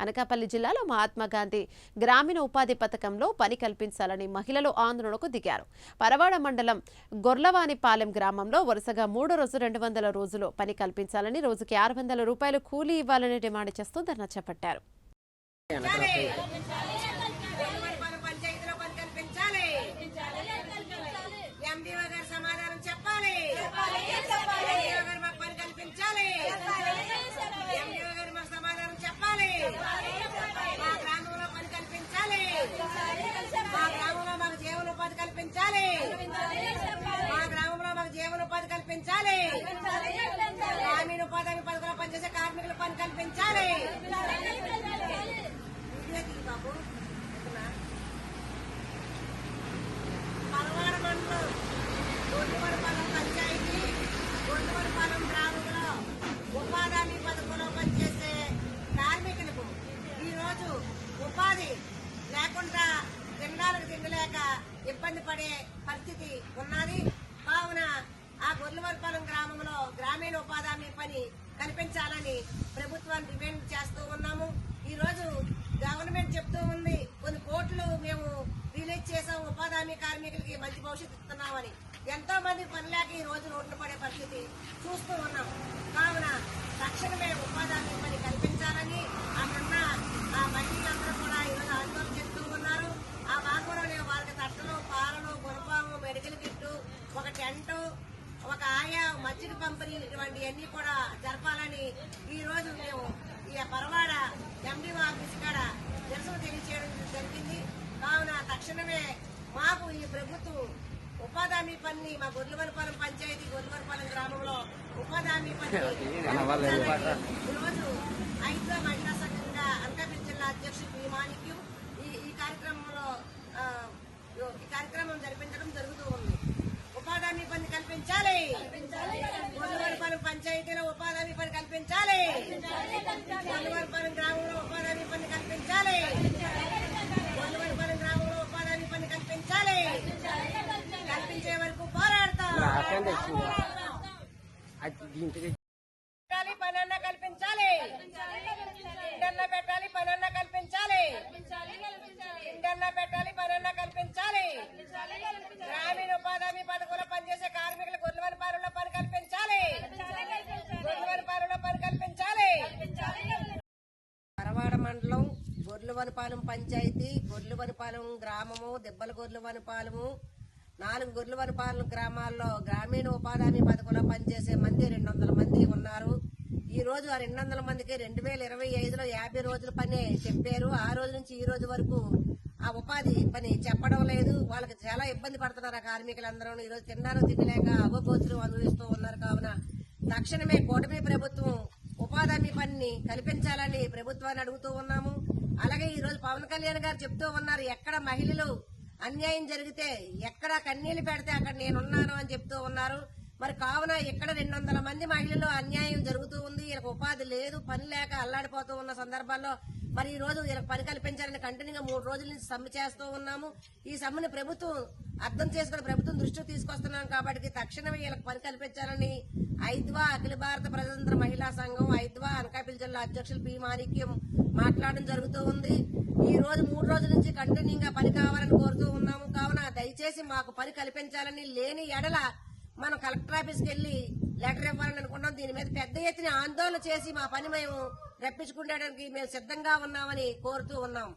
అనకాపల్లి జిల్లాలో మహాత్మా గాంధీ గ్రామీణ ఉపాధి పథకంలో పని కల్పించాలని మహిళలు ఆందోళనకు దిగారు. పరవాడ మండలం గొర్లవానిపాలెం గ్రామంలో వరుసగా 3 రోజు 200 రోజులు పని కల్పించాలని, రోజుకి 600 రూపాయలు కూలీ ఇవ్వాలని డిమాండ్ చేస్తూ ధర్నా చేపట్టారు. గ్రామీణ ఉపాధి పథకంలో పనిచేసే కార్మికులు పని కల్పించాలి. పరవాడ మండలం గొడ్లవానిపాలెం పంచాయతీ గొడ్లవానిపాలెం గ్రామంలో ఉపాధి హామీ పథకంలో పనిచేసే కార్మికులకు ఈరోజు ఉపాధి లేకుండా తినడానికి తిండిలేక ఇబ్బంది పడే పరిస్థితి ఉన్నది. కావున ఆ గొర్లవానిపాలెం గ్రామంలో గ్రామీణ ఉపాధి హామీ పని కల్పించాలని ప్రభుత్వాన్ని డిమాండ్ చేస్తూ ఉన్నాము. ఈ రోజు గవర్నమెంట్ చెప్తూ ఉంది కొన్ని కోట్లు మేము రిలీజ్ చేసాం, ఉపాధి హామీ కార్మికులకి మంచి భవిష్యత్తు ఇస్తున్నామని. ఎంతో మంది పని లేక ఈ రోజు రోడ్లు పడే పరిస్థితి చూస్తూ ఉన్నాం. కావున తక్షణమే ఉపాధి హామీ పని కల్పించాలని అక్కడున్న ఆ మహిళలందరూ కూడా ఈరోజు ఆందోళన చేస్తూ ఉన్నారు. ఆ భాగంలోనే వాళ్ళకి తట్టలు, పాలలు, గుణపాము, మెడికల్ కిట్టు, ఒక టెంటు, ఒక ఆయా మజ్జిగ పంపిణీ ఇటువంటివన్నీ కూడా జరపాలని ఈ రోజు మేము ఈ పరవాడ ఎండిఓ ఆఫీస్ కాడ నిరసన తెలియజేయడం జరిగింది. కావున తక్షణమే మాకు ఈ ప్రభుత్వం ఉపాధి హామీ పని మా గొర్లవానిపాలెం పంచాయతీ గొర్లవానిపాలెం గ్రామంలో ఉపాధి హామీ పని ఈరోజు 5వ మహిళా సంఘంగా అనకాపల్లి జిల్లా అధ్యక్షుడు పి మాణిక్యం ఈ కార్యక్రమం జరిపించడం జరుగుతూ ఉంది. ఉపాధి హామీ పని కల్పించాలి. గొర్లవానిపాలెం పంచాయతీలో ఉపాధి హామీ పని కల్పించాలి. గొర్లవానిపాలెం గ్రామంలో ఉపాధి హామీ పని కల్పించాలి. గొర్లవానిపాలెం గ్రామంలో ఉపాధి హామీ పని కల్పించాలి. కల్పించే వరకు పోరాడతాం. పనన్నా కల్పించాలి. ఇండన్నా పెట్టాలి, పనన్నా కల్పించాలి. ఇండన్నా పెట్టాలి, పనన్నా కల్పించాలి. గ్రామీణ ఉపాధి హామీ పథకంలో పనిచేసే కార్మికులు గొర్లవానిపాలెంలో పని కల్పించాలి. గొర్లవానిపాలెంలో పని కల్పించాలి. పరవాడ మండలం గొర్లవానిపాలెం పంచాయతీ గొర్లవానిపాలెం గ్రామము దెబ్బల గొర్లవానిపాలెము 4 గొర్లవానిపాలెం గ్రామాల్లో గ్రామీణ ఉపాధి హామీ పథకంలో పనిచేసే మంది 200 మంది ఉన్నారు. ఈ రోజు ఆ 200 మందికి 2025లో 50 రోజుల పని చెప్పారు. ఆ రోజు నుంచి ఈ రోజు వరకు ఆ ఉపాధి పని చెప్పడం లేదు. వాళ్ళకి చాలా ఇబ్బంది పడుతున్నారు ఆ కార్మికులందరూ. ఈ రోజు తినడానికి తినలేక అవబోతులు అనుభవిస్తూ ఉన్నారు. కావున తక్షణమే కూటమి ప్రభుత్వం ఉపాధి హామీ పనిని కల్పించాలని ప్రభుత్వాన్ని అడుగుతూ ఉన్నాము. అలాగే ఈ రోజు పవన్ కళ్యాణ్ గారు చెప్తూ ఉన్నారు, ఎక్కడ మహిళలు అన్యాయం జరిగితే, ఎక్కడ కన్నీళ్లు పెడితే అక్కడ నేనున్నాను అని చెప్తూ ఉన్నారు. మరి కావున ఇక్కడ 200 మంది మహిళలు అన్యాయం జరుగుతూ ఉంది. వీళ్ళకి ఉపాధి లేదు, పని లేక అల్లాడిపోతూ ఉన్న సందర్భాల్లో మరి ఈ రోజు వీళ్ళకి పని కల్పించాలని కంటిన్యూగా 3 రోజుల నుంచి సమ్మె చేస్తూ ఉన్నాము. ఈ సమ్మెను ప్రభుత్వం అర్థం చేసుకుని ప్రభుత్వం దృష్టికి తీసుకొస్తున్నాం కాబట్టి తక్షణమే వీళ్ళకి పని కల్పించాలని 5వ అఖిల భారత ప్రజాతంత్ర మహిళా సంఘం 5వ అనకాపల్లి జిల్లా అధ్యక్షులు పి మాణిక్యం మాట్లాడడం జరుగుతూ ఉంది. ఈ రోజు 3 రోజుల నుంచి కంటిన్యూగా పని కావాలని కోరుతూ ఉన్నాము. కావున దయచేసి మాకు పని కల్పించాలని, లేని ఎడల మనం కలెక్టర్ ఆఫీస్కి వెళ్లి లెటర్ ఇవ్వాలని అనుకున్నాం. దీని మీద పెద్ద ఎత్తున ఆందోళన చేసి మా పని మేము రప్పించుకునేడానికి మేము సిద్ధంగా ఉన్నామని కోరుతూ ఉన్నాం.